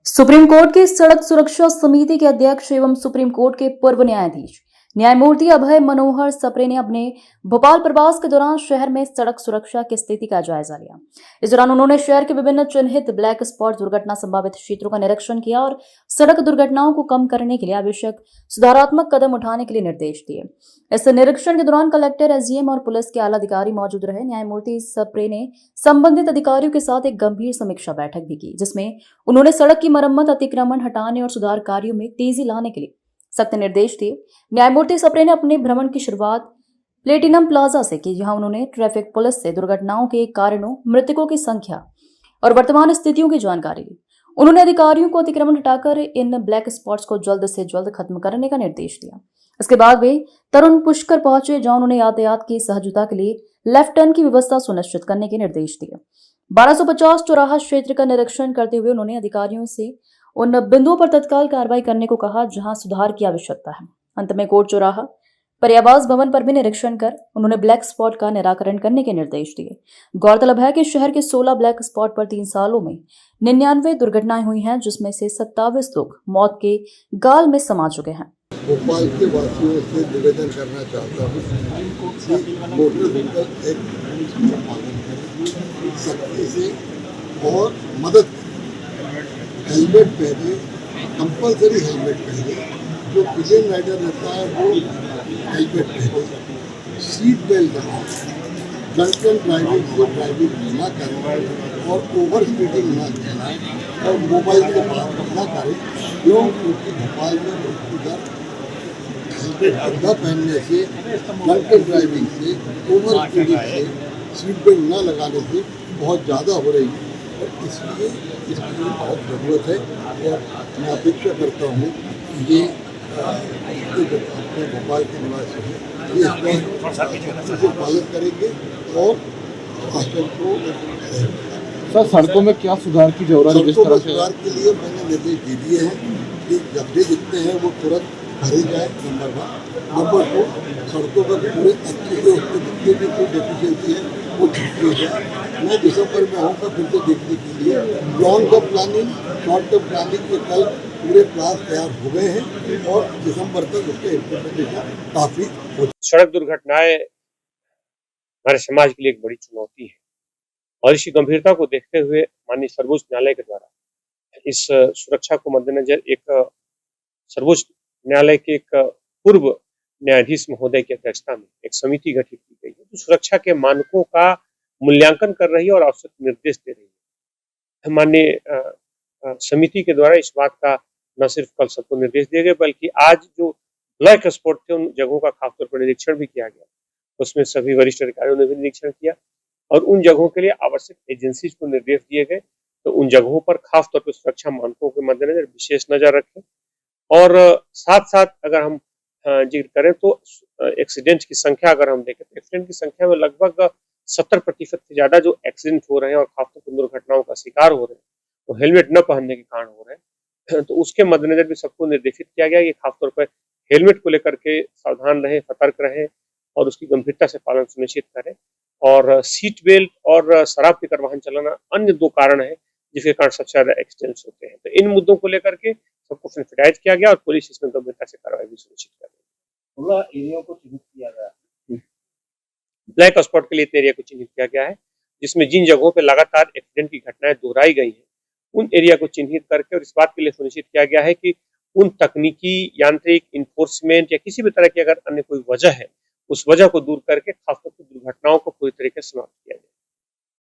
Supreme court की सड़क सुरक्षा समिति के अध्यक्ष एवं सुप्रीम कोर्ट के पूर्व न्यायाधीश न्यायमूर्ति अभय मनोहर सप्रे ने अपने भोपाल प्रवास के दौरान शहर में सड़क सुरक्षा की स्थिति का जायजा लिया। इस दौरान उन्होंने शहर के विभिन्न चिन्हित ब्लैक स्पॉट दुर्घटना संभावित क्षेत्रों का निरीक्षण किया और सड़क दुर्घटनाओं को कम करने के लिए आवश्यक सुधारात्मक कदम उठाने के लिए निर्देश दिए। इस निरीक्षण के दौरान कलेक्टर, एसडीएम और पुलिस के आला अधिकारी मौजूद रहे। न्यायमूर्ति सप्रे ने संबंधित अधिकारियों के साथ एक गंभीर समीक्षा बैठक भी की, जिसमें उन्होंने सड़क की मरम्मत, अतिक्रमण हटाने और सुधार कार्यों में तेजी लाने के लिए सख्त निर्देश दिए। न्यायमूर्ति सप्रे ने अपने भ्रमण की शुरुआत प्लेटिनम प्लाजा से की, जहां उन्होंने ट्रैफिक पुलिस से दुर्घटनाओं के कारणों, मृतकों की संख्या और वर्तमान स्थितियों की जानकारी ली। उन्होंने अधिकारियों को अतिक्रमण हटाकर इन ब्लैक स्पॉट्स को जल्द से जल्द खत्म करने का निर्देश दिया। इसके बाद वे तरुण पुष्कर पहुंचे, जहां उन्होंने यातायात की सहजता के लिए लेफ्ट टर्न की व्यवस्था सुनिश्चित करने के निर्देश दिए। 1250 चौराहा क्षेत्र का निरीक्षण करते हुए उन्होंने अधिकारियों से उन बिंदुओं पर तत्काल कार्रवाई करने को कहा जहां सुधार की आवश्यकता है। अंत में कोर्ट चौराहा, पर्यावास भवन पर भी निरीक्षण कर उन्होंने ब्लैक स्पॉट का निराकरण करने के निर्देश दिए। गौरतलब है कि शहर के 16 ब्लैक स्पॉट पर 3 सालों में 99 दुर्घटनाएं हुई हैं, जिसमें से 27 लोग मौत के गाल में समा चुके हैं। भोपाल के वासियों से निवेदन करना चाहता हूँ कि मोटर व्हीकल एक्ट का पालन करें सख्ती से और मदद करें। हेलमेट पहने, कंपलसरी हेलमेट पहने। जो पिलियन राइडर रहता है वो हेलमेट पहने, सीट बेल्ट लगाएं, ड्रंकन ड्राइविंग से ड्राइविंग न करें और ओवर स्पीडिंग न चलाएं और मोबाइल से बात न करें। क्योंकि भोपाल में मृत्यु दर हेलमेट न पहनने से, ड्रंकन ड्राइविंग से, ओवर स्पीडिंग से, सीट बेल्ट न लगाने से बहुत ज़्यादा हो रही है और इसलिए इसकी बहुत ज़रूरत है। और मैं अपेक्षा करता हूँ कि ये अपने भोपाल के निवासी हैं ये इसको पालन करेंगे और शासन को। सर, सड़कों में क्या सुधार की जरूरत है? सड़कों में सुधार के लिए मैंने निर्देश दे दिए हैं कि गड्ढे जितने हैं वो तुरंत भरे जाए, नंबर 1। नंबर 2, सड़कों पर पूरे अच्छे से उसके जितने भी कोई डेफिशिएंसी है वो ठीक की जाए। मैं दिसंबर में आऊँगा फिर से देखने के लिए। Long term planning, short term planning के कल पूरे प्लान तैयार हो गए हैं और दिसंबर तक उसके इम्प्लीमेंटेशन काफ़ी हो। सड़क दुर्घटनाएं हमारे समाज के लिए एक बड़ी चुनौती है और इसी गंभीरता को देखते हुए माननीय सर्वोच्च न्यायालय के द्वारा इस सुरक्षा को मद्देनजर एक सर्वोच्च न्यायालय के एक पूर्व न्यायाधीश महोदय की अध्यक्षता में एक समिति गठित की गई है जो सुरक्षा के मानकों का मूल्यांकन कर रही है और आवश्यक निर्देश दे रही है। माननीय समिति के द्वारा इस बात का न सिर्फ कल सबको निर्देश दिए गए बल्कि आज जो ब्लैक स्पॉट थे उन जगहों का खासतौर पर निरीक्षण भी किया गया। उसमें सभी वरिष्ठ अधिकारियों ने भी निरीक्षण किया और उन जगहों के लिए आवश्यक एजेंसीज को निर्देश दिए गए तो उन जगहों पर खासतौर पर सुरक्षा मानकों के मद्देनजर विशेष नजर रखें। और साथ साथ अगर हम जिक्र करें तो एक्सीडेंट की संख्या अगर हम देखें तो एक्सीडेंट की संख्या में लगभग 70% से ज्यादा जो एक्सीडेंट हो रहे हैं और खासतौर पर दुर्घटनाओं का शिकार हो रहे हैं वो हेलमेट न पहनने के कारण हो रहे हैं। तो उसके मद्देनजर भी सबको निर्देशित किया गया कि खासतौर पर हेलमेट को लेकर के सावधान रहें, सतर्क रहें और उसकी गंभीरता से पालन सुनिश्चित करें। और सीट बेल्ट और शराब पीकर वाहन चलाना अन्य 2 कारण है जिसके कारण सबसे ज्यादा एक्सीडेंट्स होते हैं। तो इन मुद्दों को लेकर के सबको सेंसिटाइज किया गया और पुलिस इसमें गंभीरता से कार्रवाई भी सुनिश्चित कर रही है। एरिया को चिन्हित किया गया, ब्लैक स्पॉट के लिए इतने एरिया को चिन्हित किया गया है जिसमें जिन जगहों पर लगातार एक्सीडेंट की घटनाएं दोहराई गई है उन एरिया को चिन्हित करके और इस बात के लिए सुनिश्चित किया गया है कि उन तकनीकी, यांत्रिक, इन्फोर्समेंट या किसी भी तरह की अगर अन्य कोई वजह है उस वजह को दूर करके खासतौर पर दुर्घटनाओं को पूरी तरीके से समाप्त किया